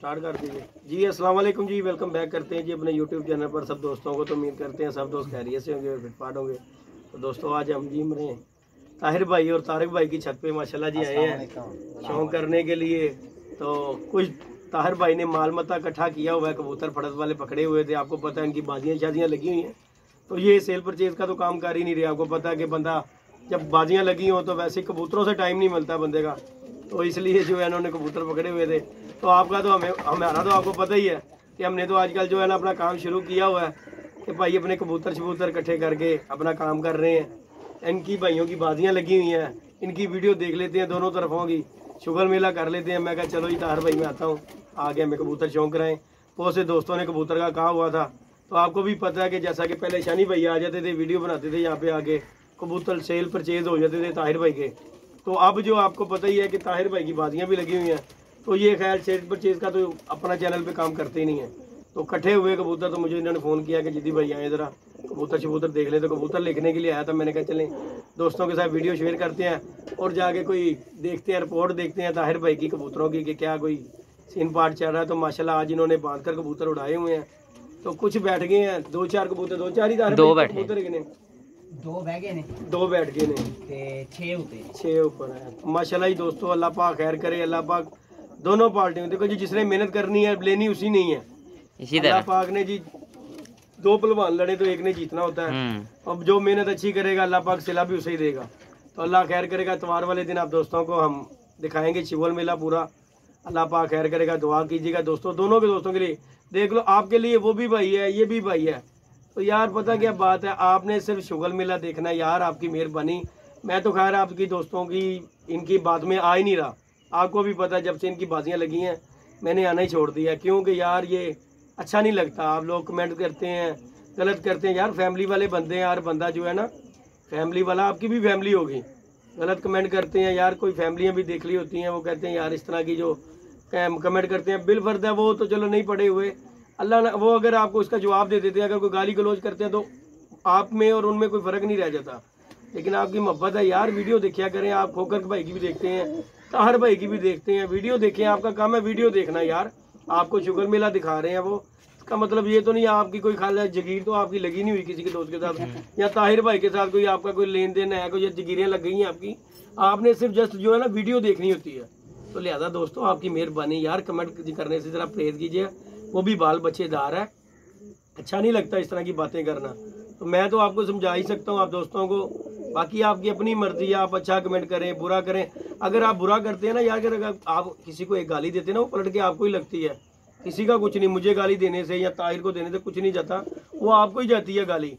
Start कर दीजिए जी। अस्सलाम वालेकुम जी, वेलकम बैक करते हैं जी अपने यूट्यूब चैनल पर सब दोस्तों को। तो उम्मीद करते हैं सब दोस्त खैरियत से होंगे और फिटफाट होंगे। तो दोस्तों आज हम जी मेरे ताहिर भाई और तारिक भाई की छत पे माशाल्लाह जी आए हैं शौक करने के लिए। तो कुछ ताहिर भाई ने माल मता इकट्ठा किया हुआ है, कबूतर फड़स वाले पकड़े हुए थे। आपको पता है इनकी बाजियाँ शादियाँ लगी हुई हैं, तो ये सेल परचेज का तो काम कर ही नहीं रहे। आपको पता है कि बंदा जब बाजियाँ लगी हो तो वैसे कबूतरों से टाइम नहीं मिलता बंदे का, तो इसलिए जो है इन्होंने कबूतर पकड़े हुए थे। तो आपका तो हमारा तो आपको पता ही है कि हमने तो आजकल जो है ना अपना काम शुरू किया हुआ है कि भाई अपने कबूतर शबूतर इकट्ठे करके अपना काम कर रहे हैं। इनकी भाइयों की बाजियाँ लगी हुई हैं, इनकी वीडियो देख लेते हैं दोनों तरफों की, शुगर मेला कर लेते हैं। मैं कहा चलो जी ताहिर भाई मैं आता हूँ, आ गया मैं कबूतर शौक कराएं। बहुत से दोस्तों ने कबूतर का कहा हुआ था, तो आपको भी पता है कि जैसा कि पहले शनी भैया आ जाते थे वीडियो बनाते थे यहाँ पे आके, कबूतर सेल परचेज हो जाते थे ताहिर भाई के। तो अब जो आपको पता ही है कि ताहिर भाई की बाजियाँ भी लगी हुई हैं, तो ये खैर सेल परचेज का तो अपना चैनल पे काम करते ही नहीं है। तो इकट्ठे हुए कबूतर, तो मुझे इन्होंने फ़ोन किया कि जिद्दी भाई आए ज़रा कबूतर शबूतर देख ले। तो कबूतर लिखने के लिए आया था, मैंने कहा चलें दोस्तों के साथ वीडियो शेयर करते हैं और जाके कोई देखते हैं, रिपोर्ट देखते हैं ताहिर भाई की कबूतरों की कि क्या कोई सीन पार्ट चल रहा है। तो माशाल्लाह आज इन्होंने बांध कर कबूतर उड़ाए हुए हैं, तो कुछ बैठ गए हैं, दो चार कबूतर, दो चार ही कबूतर ने दो बैठ गए ने 6 ऊपर है। माशाल्लाह जी दोस्तों, अल्लाह पाक खैर करे, अल्लाह पाक दोनों पार्टियों देखो जी, जिसने मेहनत करनी है लेनी उसी नहीं है। इसी तरह अल्लाह पाक ने जी दो पहलवान लड़े तो एक ने जीतना होता है। अब जो मेहनत अच्छी करेगा अल्लाह पाक सिला भी उसे ही देगा। तो अल्लाह खैर करेगा, इतवार वाले दिन आप दोस्तों को हम दिखाएंगे शिवल मेला पूरा। अल्लाह पाक खैर करेगा, दुआ कीजिएगा दोस्तों, दोनों के दोस्तों के लिए। देख लो आपके लिए वो भी भाई है, ये भी भाई है। तो यार पता क्या बात है, आपने सिर्फ शुगल मेला देखना है यार, आपकी मेहरबानी। मैं तो खैर आपकी दोस्तों की इनकी बात में आ ही नहीं रहा। आपको भी पता है जब से इनकी बाजियाँ लगी हैं मैंने आना ही छोड़ दिया, क्योंकि यार ये अच्छा नहीं लगता। आप लोग कमेंट करते हैं, गलत करते हैं यार, फैमिली वाले बंदे हैं यार। बंदा जो है ना फैमिली वाला, आपकी भी फैमिली होगी, गलत कमेंट करते हैं यार। कोई फैमिलियाँ भी देख ली होती हैं, वो कहते हैं यार इस तरह की जो कमेंट करते हैं बिलफर्ज है, वो तो चलो नहीं पढ़े हुए। अल्लाह ना वो अगर आपको उसका जवाब दे देते हैं, अगर कोई गाली गलौज करते हैं तो आप में और उनमें कोई फ़र्क नहीं रह जाता। लेकिन आपकी मोहब्बत है यार, वीडियो देखा करें। आप खोकर भाई की भी देखते हैं, ताहिर भाई की भी देखते हैं, वीडियो देखें। आपका काम है वीडियो देखना यार। आपको शुगर मेला दिखा रहे हैं, वो इसका मतलब ये तो नहीं आपकी कोई खाली जगीर तो आपकी लगी नहीं हुई किसी के दोस्त के साथ या ताहिर भाई के साथ कोई आपका कोई लेन देन है, कोई जगीरें लग गई हैं आपकी। आपने सिर्फ जस्ट जो है ना वीडियो देखनी होती है। तो लिहाजा दोस्तों आपकी मेहरबानी यार, कमेंट करने से ज़रा परहेज कीजिए, वो भी बाल बच्चेदार है, अच्छा नहीं लगता इस तरह की बातें करना। तो मैं तो आपको समझा ही सकता हूँ आप दोस्तों को, बाकी आपकी अपनी मर्जी है। आप अच्छा कमेंट करें, बुरा करें। अगर आप बुरा करते हैं ना यार, अगर आप किसी को एक गाली देते हैं ना, वो पलट के आपको ही लगती है, किसी का कुछ नहीं। मुझे गाली देने से या ताहिर को देने से कुछ नहीं जाता, वो आपको ही जाती है गाली।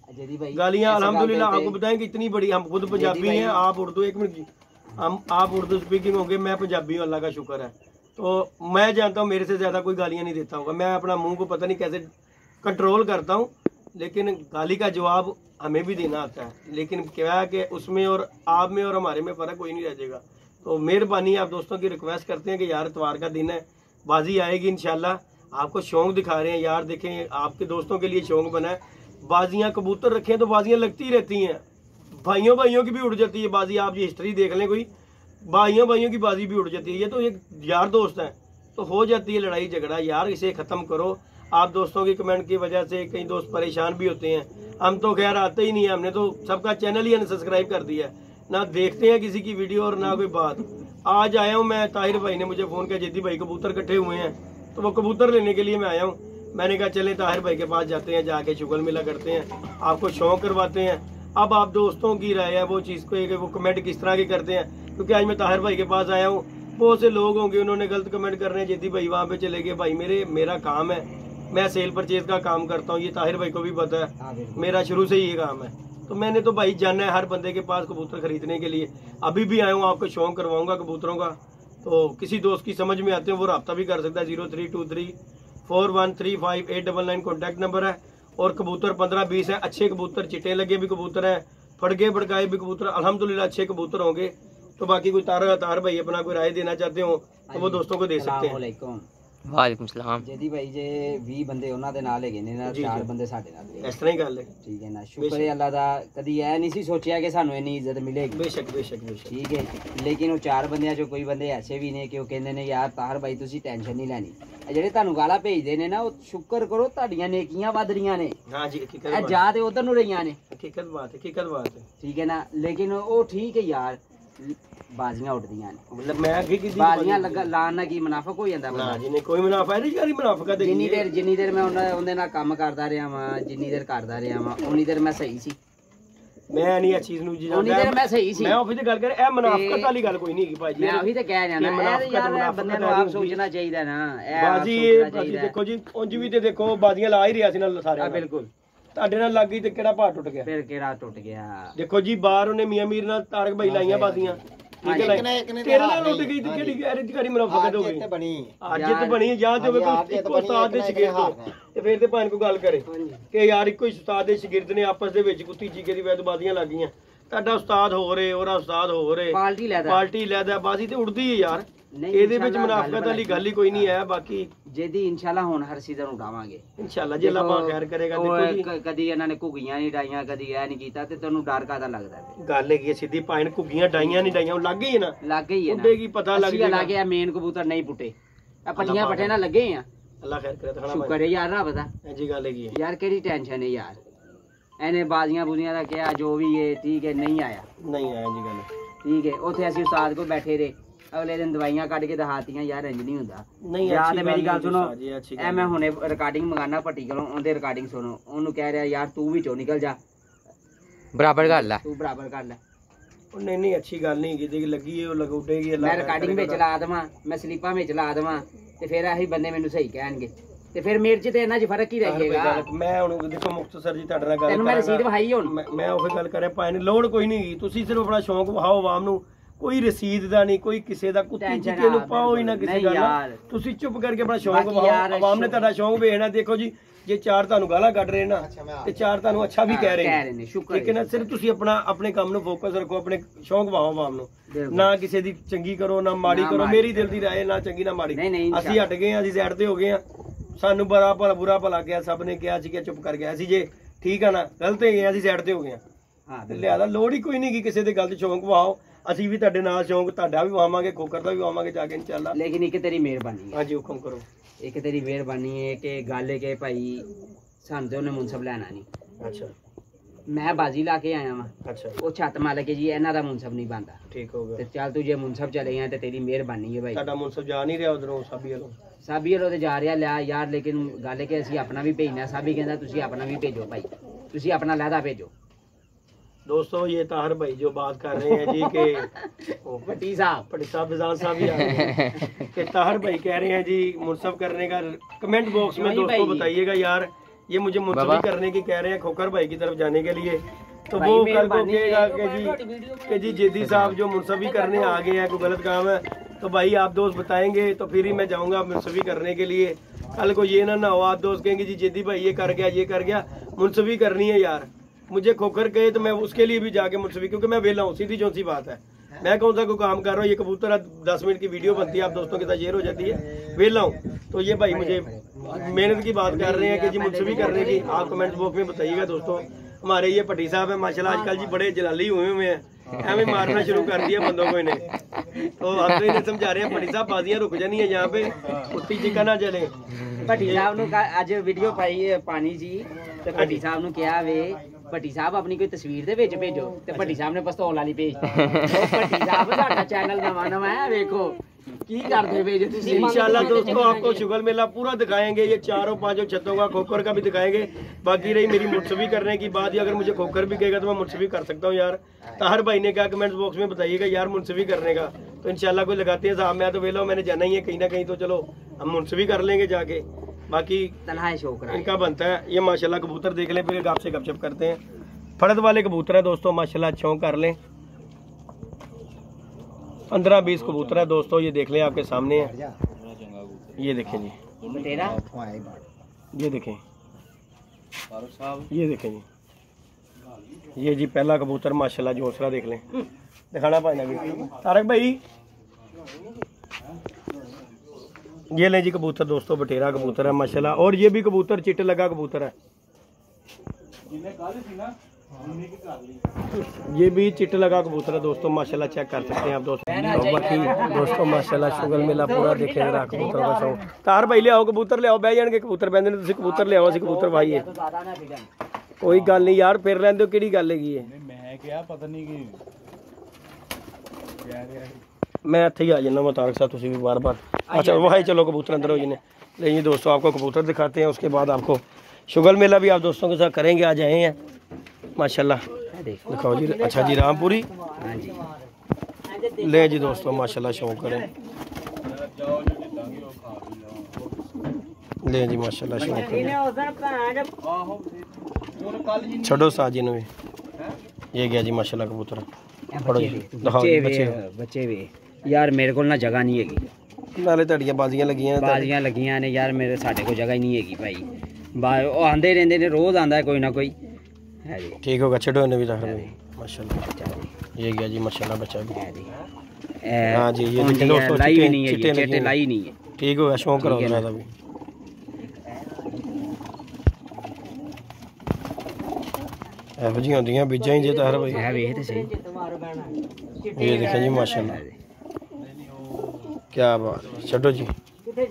गालियाँ अल्हम्दुलिल्लाह आपको बताएं कि इतनी बड़ी, हम खुद पंजाबी हैं, आप उर्दू, एक मिनट जी, आप उर्दू स्पीकिंग होंगे, मैं पंजाबी हूँ, अल्लाह का शुक्र है। तो मैं जानता हूँ मेरे से ज़्यादा कोई गालियाँ नहीं देता होगा। मैं अपना मुंह को पता नहीं कैसे कंट्रोल करता हूँ, लेकिन गाली का जवाब हमें भी देना आता है। लेकिन क्या है कि उसमें और आप में और हमारे में फ़र्क कोई नहीं रह जाएगा। तो मेहरबानी आप दोस्तों की रिक्वेस्ट करते हैं कि यार इतवार का दिन है, बाजी आएगी इंशाल्लाह। आपको शौक दिखा रहे हैं यार, देखें आपके दोस्तों के लिए शौक बना है। बाजियाँ कबूतर रखें तो बाजियाँ लगती रहती हैं, भाइयों की भी उड़ जाती है बाजी। आप ये हिस्ट्री देख लें, कोई भाइयों की बाजी भी उड़ जाती है। ये तो एक यार दोस्त हैं तो हो जाती है लड़ाई झगड़ा यार, इसे ख़त्म करो। आप दोस्तों की कमेंट की वजह से कई दोस्त परेशान भी होते हैं। हम तो खैर आते ही नहीं है, हमने तो सबका चैनल ही अनसब्सक्राइब कर दिया है, ना देखते हैं किसी की वीडियो और ना कोई बात। आज आया हूँ मैं, ताहिर भाई ने मुझे फ़ोन किया, जिद्दी भाई कबूतर इकट्ठे हुए हैं, तो वो कबूतर लेने के लिए मैं आया हूँ। मैंने कहा चलें ताहिर भाई के पास जाते हैं, जाके शुगर मेला करते हैं, आपको शौक करवाते हैं। अब आप दोस्तों की राय है वो चीज़ को, वो कमेंट किस तरह के करते हैं, क्योंकि आज मैं ताहिर भाई के पास आया हूँ। बहुत से लोग होंगे उन्होंने गलत कमेंट कर रहे हैं, जिद्दी भाई वहाँ पे चले गए। भाई मेरा काम है, मैं सेल परचेज का काम करता हूँ, ये ताहिर भाई को भी पता है, मेरा शुरू से ही ये काम है। तो मैंने तो भाई जाना है हर बंदे के पास कबूतर खरीदने के लिए। अभी भी आया हूँ, आपको शौक करवाऊंगा कबूतरों का। तो किसी दोस्त की समझ में आते हैं वो रब्ता भी कर सकता है, 032341358999 कॉन्टैक्ट नंबर है। और कबूतर 15-20 है, अच्छे कबूतर, चिट्टे लगे भी कबूतर हैं, फड़के फड़काए भी कबूतर, अल्हम्दुलिल्लाह अच्छे कबूतर होंगे। तो बाकी कोई तार भाई अपना कोई राय देना चाहते हो तो वो दोस्तों को दे सकते हैं। ਵਾਲੇਕੁਮ ਸਲਾਮ। ਜਦੀ ਭਾਈ ਜੇ 20 ਬੰਦੇ ਉਹਨਾਂ ਦੇ ਨਾਲ ਹੈਗੇ ਨੇ ਨਾ, 4 ਬੰਦੇ ਸਾਡੇ ਨਾਲ ਨੇ। ਇਸ ਤਰ੍ਹਾਂ ਹੀ ਗੱਲ ਹੈ। ਠੀਕ ਹੈ ਨਾ, ਸ਼ੁਕਰ ਹੈ ਅੱਲਾ ਦਾ। ਕਦੀ ਇਹ ਨਹੀਂ ਸੀ ਸੋਚਿਆ ਕਿ ਸਾਨੂੰ ਇੰਨੀ ਇੱਜ਼ਤ ਮਿਲੇਗੀ। ਬੇਸ਼ੱਕ ਬੇਸ਼ੱਕ ਬੇਸ਼ੱਕ। ਠੀਕ ਹੈ, ਲੇਕਿਨ ਉਹ 4 ਬੰਦਿਆਂ ਚੋਂ ਕੋਈ ਬੰਦੇ ਐਸੇ ਵੀ ਨੇ ਕਿ ਉਹ ਕਹਿੰਦੇ ਨੇ ਯਾਰ ਤਾਹਰ ਭਾਈ ਤੁਸੀਂ ਟੈਨਸ਼ਨ ਨਹੀਂ ਲੈਣੀ। ਇਹ ਜਿਹੜੇ ਤੁਹਾਨੂੰ ਗਾਲਾਂ ਭੇਜਦੇ ਨੇ ਨਾ, ਉਹ ਸ਼ੁਕਰ ਕਰੋ ਤੁਹਾਡੀਆਂ ਨੇਕੀਆਂ ਵੱਧ ਰਹੀਆਂ ਨੇ। ਹਾਂ ਜੀ, ਹਕੀਕਤ ਇਹ ਜਾ ਤੇ ਉਧਰ ਨੂੰ ਰਹੀਆਂ ਨੇ। ਹਕੀਕਤ ਬਾਤ ਹੈ। ਠੀਕ ਹੈ ਨਾ, ਲੇਕਿਨ ਉਹ ਠੀਕ ਹੈ ਯਾਰ, ਬਾਜ਼ੀਆਂ ਉੱਡਦੀਆਂ ਨੇ। ਮਤਲਬ ਮੈਂ ਅੱਗੇ ਕੀਤੀ ਬਾਜ਼ੀਆਂ ਲਾਣ ਨਾਲ ਕੀ ਮੁਨਾਫਕ ਹੋ ਜਾਂਦਾ ਬੰਦਾ? ਨਾ ਜੀ, ਨਹੀਂ ਕੋਈ ਮੁਨਾਫਾ ਨਹੀਂ ਯਾਰੀ, ਮੁਨਾਫਕਤ ਹੈ। ਜਿੰਨੀ ਦੇਰ ਮੈਂ ਉਹਦੇ ਨਾਲ ਕੰਮ ਕਰਦਾ ਰਿਹਾ ਵਾਂ, ਜਿੰਨੀ ਦੇਰ ਕਰਦਾ ਰਿਹਾ ਵਾਂ, ਉਨੀ ਦੇਰ ਮੈਂ ਸਹੀ ਸੀ। ਮੈਂ ਨਹੀਂ ਇਹ ਚੀਜ਼ ਨੂੰ ਜੀ ਉਨੀ ਦੇਰ ਮੈਂ ਸਹੀ ਸੀ। ਮੈਂ ਉਹੀ ਤੇ ਗੱਲ ਕਰ, ਇਹ ਮੁਨਾਫਕਤ ਵਾਲੀ ਗੱਲ ਕੋਈ ਨਹੀਂ ਹੈਗੀ ਭਾਜੀ। ਮੈਂ ਉਹੀ ਤੇ ਕਹਿ ਰਿਹਾ ਨਾ, ਯਾਰ ਬੰਦੇ ਨੂੰ ਆਪ ਸੋਚਣਾ ਚਾਹੀਦਾ ਨਾ। ਬਾਜੀ ਦੇਖੋ ਜੀ, ਉਂਝ ਵੀ ਤੇ ਦੇਖੋ ਬਾਜ਼ੀਆਂ ਲਾ ਹੀ ਰਿਹਾ ਸੀ ਨਾਲ ਸਾਰੇ। ਬਿਲਕੁਲ, ਤੁਹਾਡੇ ਨਾਲ ਲੱਗ ਗਈ ਤੇ ਕਿਹੜਾ ਭਾਰ ਟੁੱਟ ਗਿਆ? ਫਿਰ ਕਿਹੜਾ ਟੁੱਟ ਗਿਆ? ਦੇਖੋ ਜੀ, ਬਾਹਰ ਉਹਨੇ ਮੀਆਂ ਮੀਰ ਨਾਲ ਤਾਰਕ ਭਾਈ ਲਾਈਆਂ ਬਾਜ਼ੀਆਂ, ਠੀਕ ਹੈ ਨਾ, ਤੇਰੇ ਨਾਲ ਉੱਡ ਗਈ ਤੇ ਕਿਹੜੀ ਐਰੇਂਜਕਾਰੀ ਮੁਨਾਫਕਤ ਹੋ ਗਈ? ਅੱਜ ਤੇ ਬਣੀ ਜਾਂ ਤੇ ਕੋਈ ਇੱਕੋ ਉਸਤਾਦ ਦੇ ਸ਼ਾਗਿਰਦ ਤੇ ਫਿਰ ਤੇ ਭਾਵੇਂ ਕੋਈ ਗੱਲ ਕਰੇ ਕਿ ਯਾਰ ਇੱਕੋ ਹੀ ਉਸਤਾਦ ਦੇ ਸ਼ਾਗਿਰਦ ਨੇ ਆਪਸ ਦੇ ਵਿੱਚ ਕੁੱਤੀ ਚੀਕੇ ਦੀ ਵੈਦਬਾਜ਼ੀਆਂ ਲੱਗ ਗਈਆਂ। ਤੁਹਾਡਾ ਉਸਤਾਦ ਹੋ ਰਹੇ, ਉਹਦਾ ਉਸਤਾਦ ਹੋ ਰਹੇ, ਪਾਰਟੀ ਲੈਦਾ ਬਾਜ਼ੀ ਤੇ ਉੜਦੀ ਹੈ ਯਾਰ। ਇਹਦੇ ਵਿੱਚ ਮੁਨਾਫਕਤ ਵਾਲੀ ਗੱਲ ਹੀ ਕੋਈ ਨਹੀਂ ਹੈ। ਬਾਕੀ ਜਿਹਦੀ ਇਨਸ਼ਾਅੱਲਾ ਹੁਣ ਹਰ ਸੀਜ਼ਨ ਉਡਾਵਾਂਗੇ ਇਨਸ਼ਾਅੱਲਾ, ਜੇ ਅੱਲਾਹ ਪਾਕ ਖੈਰ ਕਰੇਗਾ। ਦੇਖੋ ਜੀ, ਕਦੀ ਇਹਨਾਂ ਨੇ ਘੁੱਗੀਆਂ ਨਹੀਂ ਡਾਈਆਂ, ਕਦੀ ਇਹ ਨਹੀਂ ਕੀਤਾ, ਤੇ ਤੁਹਾਨੂੰ ਡਰ ਕਾਦਾ ਲੱਗਦਾ? ਗੱਲ ਹੈਗੀ ਸਿੱਧੀ, ਭਾਵੇਂ ਘੁੱਗੀਆਂ ਡਾਈਆਂ ਨਹੀਂ ਡਾਈਆਂ, ਉਹ ਲੱਗ ਗਈ ਨਾ, ਲੱਗ ਗਈ ਹੈ ਨਾ, ਉੱਡੇਗੀ, ਪਤਾ ਲੱਗ ਜਾਏਗਾ। ਲੱਗ ਗਿਆ ਮੇਨ ਕਬੂਤਰ ਨਹੀਂ ਪੁੱਟੇ, ਆ ਪੱਟੀਆਂ ਪੱਟੇ ਨਾਲ ਲੱਗੇ ਆ। ਅੱਲਾਹ ਖੈਰ ਕਰੇ ਤਾਂ ਸ਼ੁਕਰ ਹੈ ਯਾਰ ਰੱਬ ਦਾ। ਜੀ ਗੱਲ ਹੈਗੀ ਯਾਰ, ਕਿਹੜੀ ਟੈਨਸ਼ਨ ਹੈ ਯਾਰ? ਇਹਨੇ ਬਾਜ਼ੀਆਂ ਬੂਜ਼ੀਆਂ ਦਾ ਕਿਹਾ ਜੋ ਵੀ ਹੈ, ਠੀਕ ਹੈ, ਨਹੀਂ ਆਇਆ ਜੀ ਗੱਲ। ਠੀਕ ਹੈ, ਉੱਥੇ ਅਸੀਂ ਉਸਤਾਦ ਕੋਲ ਬੈਠੇ ਰਹੇ, ਅਗਲੇ ਦਿਨ ਦਵਾਈਆਂ ਕੱਢ ਕੇ ਦਿਖਾਤੀਆਂ। ਯਾਰ ਇੰਜ ਨਹੀਂ ਹੁੰਦਾ। ਯਾਰ ਤੇ ਮੇਰੀ ਗੱਲ ਸੁਣੋ, ਇਹ ਮੈਂ ਹੁਣੇ ਰਿਕਾਰਡਿੰਗ ਮੰਗਾਣਾ ਭੱਟੀ ਕੋਲੋਂ, ਉਹਦੇ ਰਿਕਾਰਡਿੰਗ ਸੁਣੋ। ਉਹਨੂੰ ਕਹਿ ਰਿਹਾ ਯਾਰ ਤੂੰ ਵਿੱਚੋਂ ਨਿਕਲ ਜਾ, ਬਰਾਬਰ ਕਰ ਲੈ, ਤੂੰ ਬਰਾਬਰ ਕਰ ਲੈ। ਨਹੀਂ ਅੱਛੀ ਗੱਲ ਨਹੀਂ ਕੀਤੀ, ਲੱਗੀ ਹੈ ਉਹ ਲਗਾਉਟੇਗੀ। ਮੈਂ ਰਿਕਾਰਡਿੰਗ ਵਿੱਚ ਲਾ ਦੇਵਾਂ, ਮੈਂ ਸਲੀਪਾਂ ਵਿੱਚ ਲਾ ਦੇਵਾਂ, ਤੇ ਫਿਰ ਆਹੀ ਬੰਦੇ ਮੈਨੂੰ ਸਹੀ ਕਹਿਣਗੇ, ਤੇ ਫਿਰ ਮੇਰੇ ਚ ਤੇ ਇਹਨਾਂ ਚ ਫਰਕ ਹੀ ਰਹਿ ਜਾਏਗਾ। ਮੈਂ ਹੁਣ ਦੇਖੋ ਮੁਖਤਸਰ ਜੀ ਤੁਹਾਡੇ ਨਾਲ ਗੱਲ ਤੈਨੂੰ ਮੈਂ ਰਸੀਦ ਵਹਾਈ ਹੁਣ, ਮੈਂ ਉਹ ਗੱਲ ਕਰ ਰਿਹਾ, ਭਾਵੇਂ ਲੋੜ ਕੋਈ ਨਹੀਂ ਹੈਗੀ, ਤੁਸੀਂ ਸਿਰਫ ਆਪਣਾ ਸ਼ੌਂਕ ਵਹਾਓ ਆਵਾਮ ਨੂੰ। ਕੋਈ ਰਸੀਦ ਦਾ ਨਹੀਂ, ਕੋਈ ਕਿਸੇ ਦਾ ਕੁੱਤੀ ਚਿੱਕੇ ਨੂੰ ਪਾਓ ਹੀ ਨਾ ਕਿਸੇ ਗੱਲ। ਤੁਸੀਂ ਚੁੱਪ ਕਰਕੇ ਆਪਣਾ ਸ਼ੌਂਕ ਵਹਾਓ, ਆਵਾਮ ਨੇ ਤੁਹਾਡਾ ਸ਼ੌਂਕ ਵੇਖਣਾ। ਦੇਖੋ ਜੀ, ਜੇ 4 ਤੁਹਾਨੂੰ ਗਾਲਾਂ ਕੱਢ ਰਹੇ ਨਾ ਤੇ 4 ਤੁਹਾਨੂੰ ਅੱਛਾ ਵੀ ਕਹਿ ਰਹੇ ਨੇ, ਠੀਕ ਹੈ ਨਾ। ਸਿਰਫ ਤੁਸੀਂ ਆਪਣੇ ਕੰਮ ਨੂੰ ਫੋਕਸ ਰੱਖੋ, ਆਪਣੇ ਸ਼ੌਂਕ ਵਹਾਓ ਆਵਾਮ ਨੂੰ, ਨਾ ਕਿਸੇ ਦੀ ਚੰਗੀ ਕਰੋ ਨਾ ਮਾੜੀ ਕਰੋ। ਮੇਰੀ ਦਿਲ ਦੀ ਰਾਏ, ਨਾ ਚੰਗੀ ਨਾ ਮਾੜੀ। ਅਸੀਂ ਹਟ ਗਏ, ਅਸੀਂ ਸਾਈਡ ਤੇ ਹੋ ਗਏ ਆ। ਸਾਨੂੰ ਬੁਰਾ ਭਲਾ ਕਿਹਾ, ਸਭ ਨੇ ਕਿਹਾ ਸੀ ਕਿ ਚੁੱਪ ਕਰ ਗਿਆ ਸੀ। ਜੇ ਠੀਕ ਆ ਨਾ, ਗਲਤ ਹੈਗੇ, ਅਸੀਂ ਸਾਈਡ ਤੇ ਹੋ ਗਏ ਆ। ਲਿਆਦਾ ਲੋੜ ਹੀ ਕੋਈ ਨਹੀਂ ਕਿ ਕਿਸੇ ਦੇ ਗੱਲ ਤੇ ਸ਼ੌਂਕ ਵਹਾਓ। ਅਸੀਂ ਵੀ ਤੁਹਾਡੇ ਨਾਲ ਸ਼ੌਂਕ ਤੁਹਾਡਾ ਵੀ ਵਾਵਾਂਗੇ, ਖੋਕਰ ਦਾ ਵੀ ਵਾਵਾਂਗੇ ਜਾ ਕੇ ਇਨਸ਼ਾਅੱਲਾ। ਲੇਕਿਨ ਇੱਕ ਤੇਰੀ ਮਿਹਰਬਾਨੀ ਹੈ। ਹਾਂਜੀ ਹੁਕਮ ਕਰੋ। ਇੱਕ ਤੇਰੀ ਮਿਹਰਬਾਨੀ ਹੈ ਕਿ ਗੱਲ ਹੈ ਕਿ ਭਾਈ ਸਾਨੂੰ ਤੇ ਉਹਨੇ ਮੁਨਸਬ ਲੈਣਾ ਨਹੀਂ। ਅੱਛਾ, ਮੈਂ ਬਾਜ਼ੀ ਲਾ ਕੇ ਆਇਆ ਵਾਂ। ਅੱਛਾ, ਉਹ ਛੱਤ ਮਾਲਕ ਜੀ ਇਹਨਾਂ ਦਾ ਮੁਨਸਬ ਨਹੀਂ ਬਣਦਾ। ਠੀਕ ਹੋ ਗਿਆ। ਤੇ ਚੱਲ ਤੂੰ ਜੇ ਮੁਨਸਬ ਚਲੇ ਆ ਤੇ ਤੇਰੀ ਮਿਹਰਬਾਨੀ ਹੈ ਭਾਈ। ਤੁਹਾਡਾ ਮੁਨਸਬ ਜਾ ਨਹੀਂ ਰਿਹਾ ਉਧਰੋਂ ਸਾਬੀ ਵੱਲੋਂ? ਸਾਬੀ ਵੱਲੋਂ ਤੇ ਜਾ ਰਿਹਾ ਲਿਆ ਯਾਰ, ਲੇਕਿਨ ਗੱਲ ਹੈ ਕਿ ਅਸੀਂ ਆਪਣਾ ਵੀ ਭੇਜਣਾ। ਸਾਬੀ ਕਹਿੰਦਾ ਤੁਸੀਂ ਆਪਣਾ ਵੀ ਭੇਜੋ ਭਾਈ, ਤੁਸੀਂ ਆਪਣਾ ਲਹਿਦਾ ਭੇਜੋ। दोस्तों ये ताहर भाई जो बात कर रहे हैं जी के पट्टी साहब बिजान साहब ही आ रहे हैं कि ताहर भाई कह रहे हैं जी मुनसब करने का। कमेंट बॉक्स में दोस्तों बताइएगा यार, ये मुझे मुनसबी करने की कह रहे हैं खोकर भाई की तरफ जाने के लिए। तो वो कल को कहेगा कि जी जेदी साहब जो मुनसबी करने आ गए हैं, कोई गलत काम है तो भाई आप दोस्त बताएंगे तो फिर ही मैं जाऊँगा मुनसबी करने के लिए। कल को ये ना हो आप दोस्त कहेंगे जी जेदी भाई ये कर गया, मुनसबी करनी है यार। मुझे खोकर गए तो मैं उसके लिए भी जाके मुनसबी, क्योंकि मैं वेला हूँ, सीधी जो सी बात है। मैं कौन सा कोई काम कर रहा हूँ, ये कबूतर 10 मिनट की वीडियो बनती है, आप दोस्तों के साथ शेयर हो जाती है, वेला हूँ। तो ये भाई मुझे मेहनत की बात कर रहे हैं कि जी मुनसबी करने की। आप कमेंट बॉक्स में बताइएगा दोस्तों। हमारे ये भट्टी साहब है माशाल्लाह आजकल जी बड़े जलाली हुए हैं, एवं मारना शुरू कर दिया बंदों को इन्हें। तो हम तो इन्हें समझा रहे हैं भट्टी साहब बाजियां रुक जानी है यहाँ पे, कुत्ती चिका ना चले। भट्टी साहब ने आज वीडियो पाई पानी जी, तो भट्टी साहब ने कहा वे भट्टी साहब अपनी कोई तस्वीर दे विच भेजो, ते भट्टी साहब ने पिस्तौल वाली भेजती। भट्टी साहब साडा चैनल नवा है, देखो की करदे भेजो तुसीं। इंशाल्लाह दोस्तों आपको शुगल मेला पूरा दिखाएंगे, ये 4-5 छतों का खोकर का भी दिखाएंगे। बाकी रही मेरी मुनसबी करने की बात, अगर मुझे खोकर भी कहेगा तो मैं मुनसबी कर सकता हूँ यार। ताहर भाई ने कहा कमेंट बॉक्स में बताइएगा यार मुनसबी करने का, तो इंशाल्लाह कोई लगाते हैं साहब। मैं तो वेला, मैंने जाना ही है कहीं ना कहीं, तो चलो हम मुनसबी कर लेंगे जाके। बाकी इनका बनता है। ये माशाल्लाह कबूतर देख लें, फिर आपसे गपशप करते हैं। फड़द वाले कबूतर है दोस्तों, माशाल्लाह छौं कर लें। 15-20 कबूतर है दोस्तों, ये देख लें आपके सामने है। ये देखें जी, ये देखें, ये देखें जी, ये जी पहला कबूतर माशाल्लाह जोसरा देख लें। दिखाना पाना भी तारक भाई, ये ले जी कबूतर दोस्तों, बटेरा कबूतर है माशाल्लाह। और ये भी कबूतर चिट्टे लगा कबूतर है, ये भी चिट्टे लगा कबूतर है दोस्तों माशाल्लाह, चेक कर सकते हैं आप दोस्तों। बाकी दोस्तों माशाल्लाह शुगल मेला पूरा देखे जरा कबूतर का शौक। तार भाई ले आओ कबूतर ले आओ, बह जाएंगे कबूतर बहते ने, तुसीं कबूतर ले आओ, असीं कबूतर भाई है। कोई गल नहीं यार, फिर लैंदे हो, किहड़ी गल हैगी है। मैं इत्थे ही आ जाना मुतारक साहब, तुसीं भी बार बार। अच्छा वही चलो कबूतर अंदर हो जाने। लेकिन दोस्तों आपको कबूतर दिखाते हैं, उसके बाद आपको शुगल मेला भी आप दोस्तों के साथ करेंगे। आज आए हैं माशाल्लाह, दिखाओ जी। अच्छा जी रामपुरी ले जी दोस्तों माशाल्लाह, शौक करें ले जी माशाल्लाह, शौक करें। छोड़ो साजी ने भी, ये गया जी माशाल्लाह कबूतर। बच्चे वे यार मेरे को ना जगह नहीं हैगी, नाले तड़ियां बाजियां लगियां ने यार, मेरे साडे को जगह ही नहीं हैगी भाई। ਉਹ ਆਂਦੇ ਰਹਿੰਦੇ ਨੇ, रोज आंदा है कोई ना कोई है जी। ठीक होगा, छड़ो ने भी रख रहे माशाल्लाह। ये गया जी माशाल्लाह बच्चा भी है जी। हां जी ये देखिए दोस्तों, लाई भी नहीं है, चिट्टे लाई नहीं है। ठीक होगा, शौक करो ज्यादा भी। ऐ जी होंदियां बीजां ही जे तार भाई है वे ते सही। ये देखिए जी माशाल्लाह, क्या बात। छड़ो जी है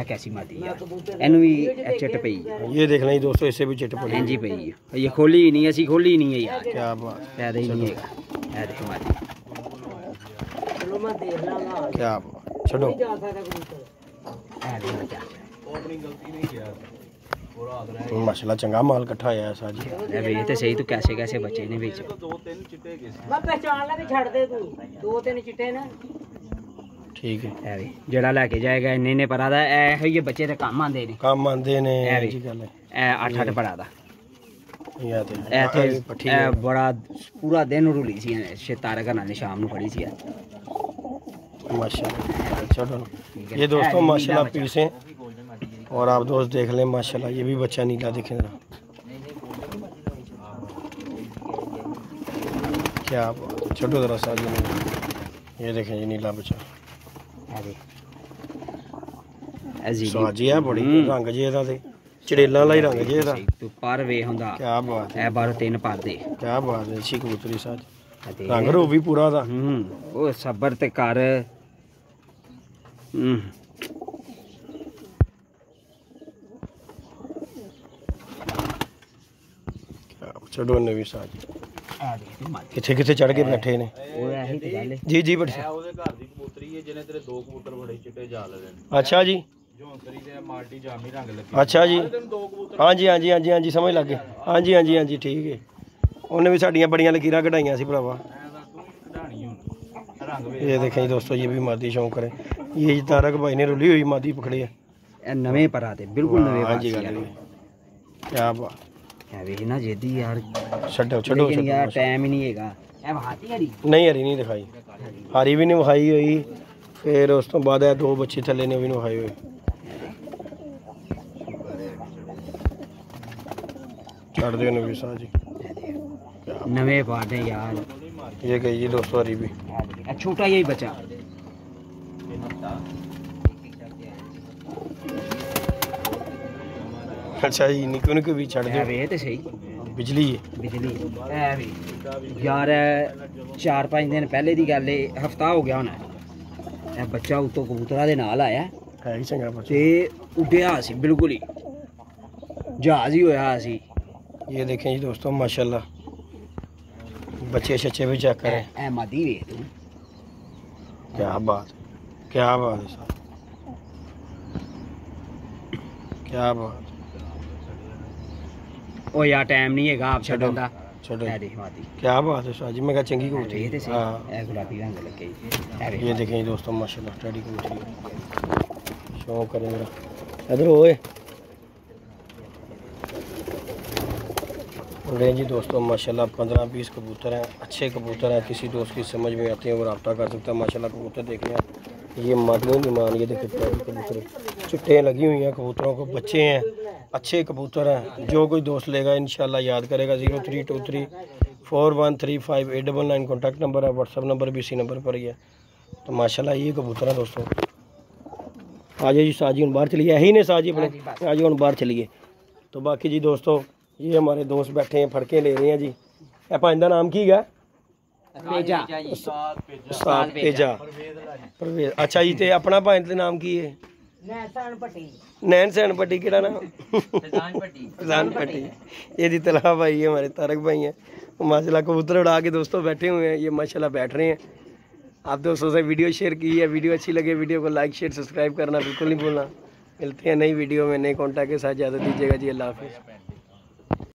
कैसी मादी यार, एनू भी चिट पई। ये देख लें दोस्तों, इससे भी चिट पड़ी हां जी पई है, ये खोली ही नहीं, ऐसी खोली ही नहीं है यार। क्या बात, पैदा ही नहीं है। है देख मादी, चलो मैं देख लांगा। क्या बात, छोड़ो है देख बच्चा, अपनी गलती नहीं किया माशाल्लाह, चंगा माल इकट्ठा होया है साजी। है वे ते सही, तू कैसे कैसे बच्चे ने बेच। मैं पहचान ला के छड़ दे तू, 2-3 चिट्टे ना। ठीक है जेड़ा लेके जाएगा इन्ने परा दा, ए ये बच्चे दे काम आंदे ने, जी गल है। ए 8-8 परा दा या ते बड़ा पूरा दिन रुली सी तारे घना ने, शाम नु फड़ी सी माशाल्लाह। चलो ये दोस्तों माशाल्लाह पीस हैं, और आप दोस्त देख लें माशाल्लाह, ये भी बच्चा नीला देखें जरा, क्या छोटो जरा सा। ये देखें जी नीला बच्चा साजी है बड़ी, रंग जे दा ते चड़ेला ला ही रंग जे दा। तू पर वे हुंदा, क्या बात है, 12-3 पर दे, क्या बात है। अच्छी कबूतरी साज, रंग रो भी पूरा दा। ओ सबर ते कर। छोड़ो ने भी साज, किथे किथे चढ़ के बैठे ने। जी जी बड़ी अच्छा जी, अच्छा जी, हाँ जी हाँ जी हाँ जी हाँ जी समझ लग गए। हाँ जी हाँ जी हाँ जी ठीक है, उन्हें भी साड़ियाँ बड़ियां लकीरां कढ़ाइयां सी भरावा। ये देखें दोस्तों, ये भी मादी शौक करें। ये तारक भाई ने रुली हुई मादी पकड़ी है, नवे परा थे बिल्कुल नवे। हाँ जी क्या बात है वे ना जेदी यार। छड्डो छड्डो यार टाइम ही नहीं हैगा। ए हाथी हरी नहीं, हरी नहीं दिखाई, हरी भी नहीं विखाई हुई। फिर उस तो बाद 2 बच्चे थले ने भी नहीं विखाई हुई। छड़ दे ने भी सा जी, नवे पाटे यार। ये गई जी दोस्तों हरी भी, छोटा यही बचा। अच्छा जी, निको निको भी छड़ दे। वे ते सही, बिजली है बिजली है भी यार। 4-5 दिन पहले दी गल है, हफ्ता हो गया होना। ए बच्चा उतो कबूतरा दे नाल आया है ही चंगा बच्चा, ते उड्डिया सी बिल्कुल ही, जहाज ही होया सी। ये देखें जी दोस्तों माशाल्लाह, बच्चे शच्चे भी चेक करें। ए मादी वे तू, क्या बात, क्या बात है साहब, क्या बात। ओ यार टाइम नहीं है आप छड़न दा। छोड़ो देख मादी, क्या बात है साजी, मैं कहा चंगी कबूतरी। हां ए गुलाबी रंग लगे। ये देखें दोस्तों माशाल्लाह स्टडी कबूतरी, शौक करें जरा इधर ओए। ले जी दोस्तों माशाल्लाह 15-20 कबूतर हैं, अच्छे कबूतर हैं। किसी दोस्त की समझ में आते हैं वो रब्ता कर सकता है माशाल्लाह। कबूतर देखने हैं, ये मादियों की मान, ये देखिए कबूतर चुट्टें लगी हुई हैं कबूतरों को, बच्चे हैं, अच्छे कबूतर हैं। जो कोई दोस्त लेगा इंशाल्लाह याद करेगा। 0323413589 कॉन्टैक्ट नंबर है, व्हाट्सअप नंबर भी इसी नंबर पर ही है। तो माशाल्लाह ये कबूतर है दोस्तों, आ जाइए साथ जी, हम बाहर चलिए, यही ने साथ जी अपने, हाँ जी, आ जाओ हम बाहर चलिए। तो बाकी जी दोस्तों, ये हमारे दोस्त बैठे हैं, फड़के ले रहे हैं जी। भैन का नाम की है? उस्ताद पेजा परवेज। अच्छा जी, ते अपना भैन का नाम की है? नैन सैन पट्टी। केड़ा नाम? फैजान पट्टी। ये जी तलहा भाई है, हमारे तारक भाई हैं, माशाल्लाह कबूतर उड़ा के दोस्तों बैठे हुए हैं, ये माशाल्लाह बैठ रहे हैं। आप दोस्तों से वीडियो शेयर की है, वीडियो अच्छी लगे वीडियो को लाइक शेयर सब्सक्राइब करना बिल्कुल नहीं भूलना। मिलते हैं नई वीडियो में नए कॉन्टैक्ट के साथ, इजाज़त दीजिएगा जी, अल्लाह हाफिज़।